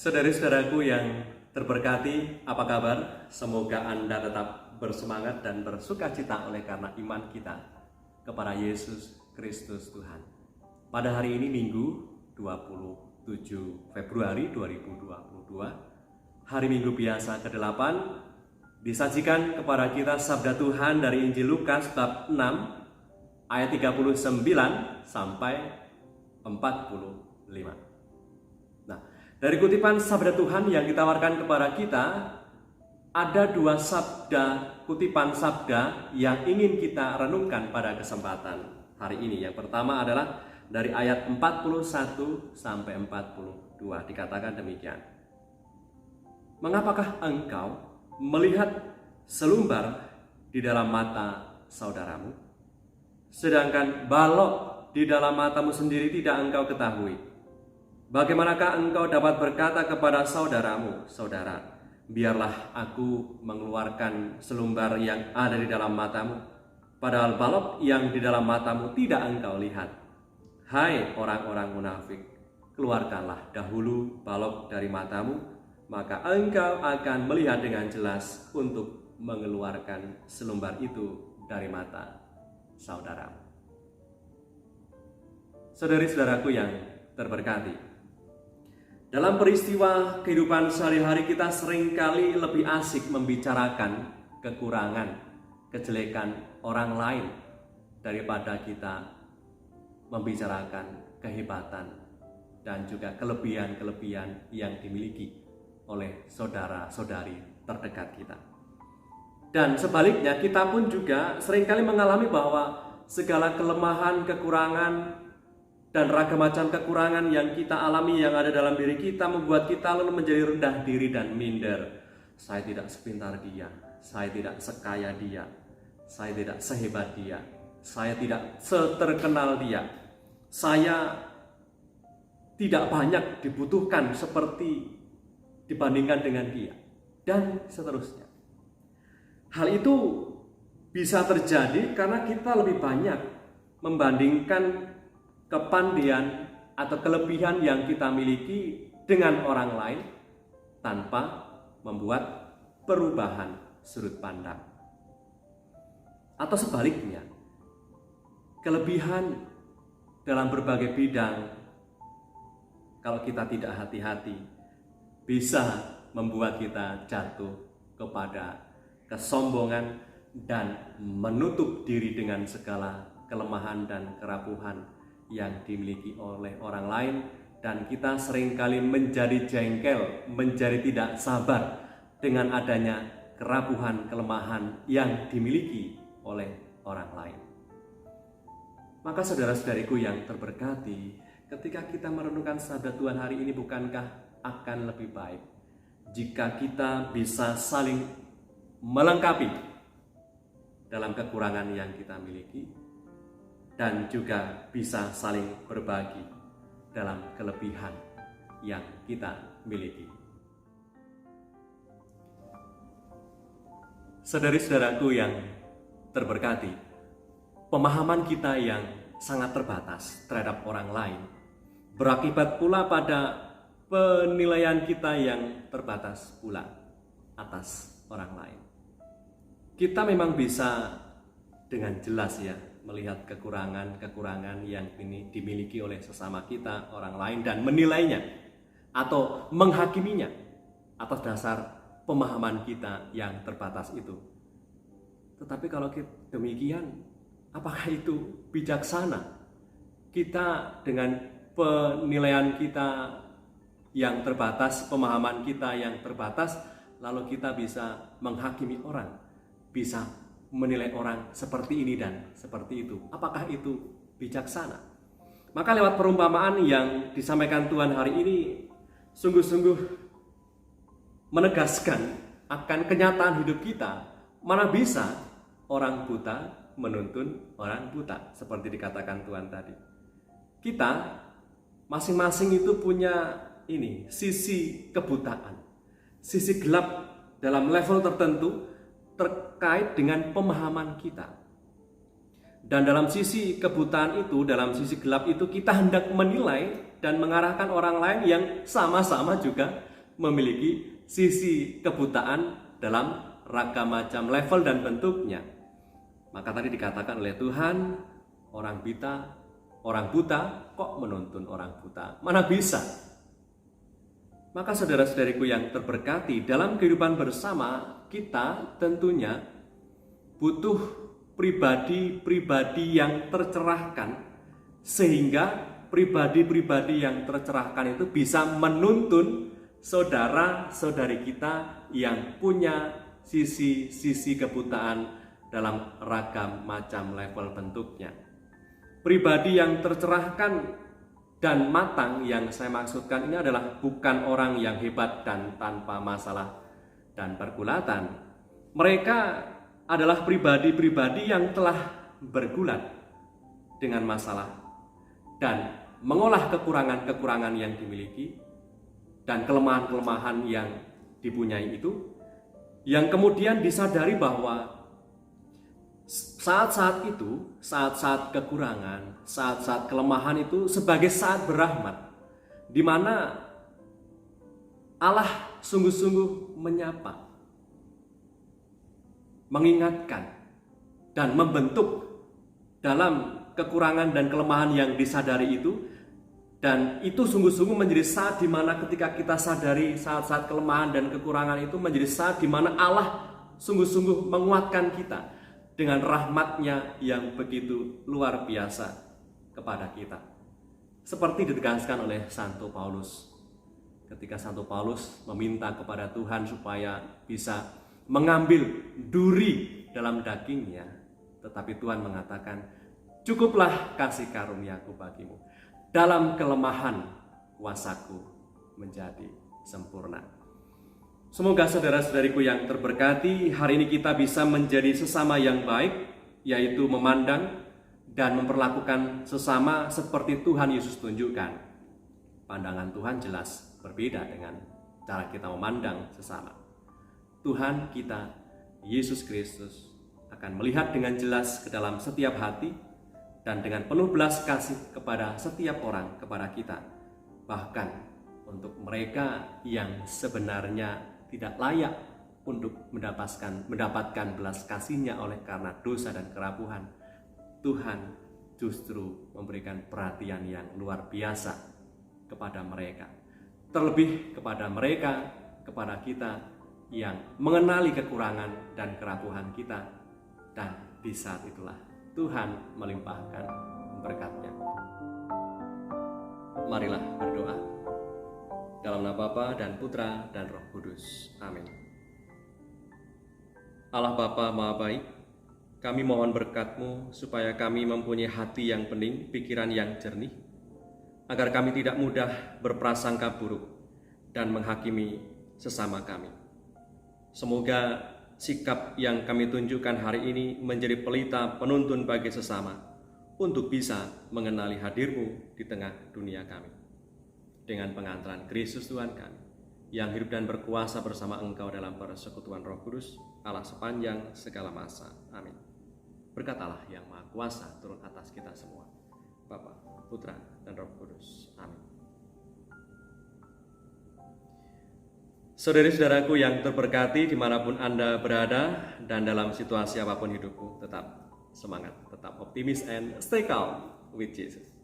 Saudari-saudaraku yang terberkati, apa kabar? Semoga Anda tetap bersemangat dan bersukacita oleh karena iman kita kepada Yesus Kristus Tuhan. Pada hari ini Minggu 27 Februari 2022, hari Minggu biasa ke-8, disajikan kepada kita sabda Tuhan dari Injil Lukas bab 6 ayat 39 sampai 45. Dari kutipan sabda Tuhan yang ditawarkan kepada kita, ada dua kutipan sabda yang ingin kita renungkan pada kesempatan hari ini. Yang pertama adalah dari ayat 41 sampai 42, dikatakan demikian. Mengapakah engkau melihat selumbar di dalam mata saudaramu, sedangkan balok di dalam matamu sendiri tidak engkau ketahui? Bagaimanakah engkau dapat berkata kepada saudaramu, saudara, biarlah aku mengeluarkan selumbar yang ada di dalam matamu, padahal balok yang di dalam matamu tidak engkau lihat? Hai orang-orang munafik, keluarkanlah dahulu balok dari matamu, maka engkau akan melihat dengan jelas untuk mengeluarkan selumbar itu dari mata saudaramu. Saudari-saudaraku yang terberkati, dalam peristiwa kehidupan sehari-hari kita seringkali lebih asik membicarakan kekurangan, kejelekan orang lain daripada kita membicarakan kehebatan dan juga kelebihan-kelebihan yang dimiliki oleh saudara-saudari terdekat kita. Dan sebaliknya, kita pun juga seringkali mengalami bahwa segala kelemahan, kekurangan, dan ragam macam kekurangan yang kita alami, yang ada dalam diri kita, membuat kita lalu menjadi rendah diri dan minder. Saya tidak sepintar dia, saya tidak sekaya dia, saya tidak sehebat dia, saya tidak seterkenal dia, saya tidak banyak dibutuhkan seperti dibandingkan dengan dia, dan seterusnya. Hal itu bisa terjadi karena kita lebih banyak membandingkan kepandian atau kelebihan yang kita miliki dengan orang lain tanpa membuat perubahan sudut pandang. Atau sebaliknya, kelebihan dalam berbagai bidang, kalau kita tidak hati-hati, bisa membuat kita jatuh kepada kesombongan dan menutup diri dengan segala kelemahan dan kerapuhan yang dimiliki oleh orang lain, dan kita seringkali menjadi jengkel, menjadi tidak sabar dengan adanya kerapuhan, kelemahan yang dimiliki oleh orang lain. Maka saudara-saudariku yang terberkati, ketika kita merenungkan sabda Tuhan hari ini, bukankah akan lebih baik jika kita bisa saling melengkapi dalam kekurangan yang kita miliki, dan juga bisa saling berbagi dalam kelebihan yang kita miliki. Saudari-saudaraku yang terberkati, pemahaman kita yang sangat terbatas terhadap orang lain berakibat pula pada penilaian kita yang terbatas pula atas orang lain. Kita memang bisa dengan jelas melihat kekurangan-kekurangan yang ini dimiliki oleh sesama kita, orang lain, dan menilainya atau menghakiminya atas dasar pemahaman kita yang terbatas itu. Tetapi kalau demikian, apakah itu bijaksana? Kita dengan penilaian kita yang terbatas, pemahaman kita yang terbatas, lalu kita bisa menghakimi orang, bisa menilai orang seperti ini dan seperti itu. Apakah itu bijaksana? Maka lewat perumpamaan yang disampaikan Tuhan hari ini, sungguh-sungguh menegaskan akan kenyataan hidup kita. Mana bisa orang buta menuntun orang buta, seperti dikatakan Tuhan tadi. Kita masing-masing itu punya sisi kebutaan, sisi gelap dalam level tertentu terkait dengan pemahaman kita. Dan dalam sisi kebutaan itu, dalam sisi gelap itu, kita hendak menilai dan mengarahkan orang lain yang sama-sama juga memiliki sisi kebutaan dalam ragam macam level dan bentuknya. Maka tadi dikatakan oleh Tuhan, orang buta kok menuntun orang buta? Mana bisa? Maka saudara-saudariku yang terberkati, dalam kehidupan bersama kita tentunya butuh pribadi-pribadi yang tercerahkan, sehingga pribadi-pribadi yang tercerahkan itu bisa menuntun saudara-saudari kita yang punya sisi-sisi kebutaan dalam ragam macam level bentuknya. Pribadi yang tercerahkan dan matang yang saya maksudkan ini adalah bukan orang yang hebat dan tanpa masalah dan pergulatan. Mereka adalah pribadi-pribadi yang telah bergulat dengan masalah dan mengolah kekurangan-kekurangan yang dimiliki dan kelemahan-kelemahan yang dipunyai itu, yang kemudian disadari bahwa saat-saat itu, saat-saat kekurangan, saat-saat kelemahan itu sebagai saat berahmat, di mana Allah sungguh-sungguh menyapa, mengingatkan, dan membentuk dalam kekurangan dan kelemahan yang disadari itu. Dan itu sungguh-sungguh menjadi saat di mana ketika kita sadari saat-saat kelemahan dan kekurangan itu menjadi saat di mana Allah sungguh-sungguh menguatkan kita dengan rahmatnya yang begitu luar biasa kepada kita. Seperti ditegaskan oleh Santo Paulus. Ketika Santo Paulus meminta kepada Tuhan supaya bisa mengambil duri dalam dagingnya, tetapi Tuhan mengatakan, cukuplah kasih karuniaku bagimu. Dalam kelemahan kuasaku menjadi sempurna. Semoga saudara-saudariku yang terberkati, hari ini kita bisa menjadi sesama yang baik, yaitu memandang dan memperlakukan sesama seperti Tuhan Yesus tunjukkan. Pandangan Tuhan jelas berbeda dengan cara kita memandang sesama. Tuhan kita, Yesus Kristus, akan melihat dengan jelas ke dalam setiap hati dan dengan penuh belas kasih kepada setiap orang, kepada kita. Bahkan untuk mereka yang sebenarnya tidak layak untuk mendapatkan belas kasih-Nya oleh karena dosa dan kerapuhan, Tuhan justru memberikan perhatian yang luar biasa kepada mereka. Terlebih kepada mereka, kepada kita yang mengenali kekurangan dan kerapuhan kita, dan di saat itulah Tuhan melimpahkan berkat-Nya. Marilah berdoa. Dalam nama Bapa dan Putra dan Roh Kudus. Amin. Allah Bapa Maha Baik, kami mohon berkat-Mu supaya kami mempunyai hati yang bening, pikiran yang jernih, agar kami tidak mudah berprasangka buruk dan menghakimi sesama kami. Semoga sikap yang kami tunjukkan hari ini menjadi pelita penuntun bagi sesama untuk bisa mengenali hadir-Mu di tengah dunia kami. Dengan pengantaran Kristus Tuhan kami, yang hidup dan berkuasa bersama Engkau dalam persekutuan Roh Kudus, Allah sepanjang segala masa. Amin. Berkat Allah yang Maha Kuasa turun atas kita semua, Bapa, Putra, dan Roh Kudus. Amin. Saudari-saudaraku yang terberkati dimanapun Anda berada dan dalam situasi apapun hidupku, tetap semangat, tetap optimis, and stay calm with Jesus.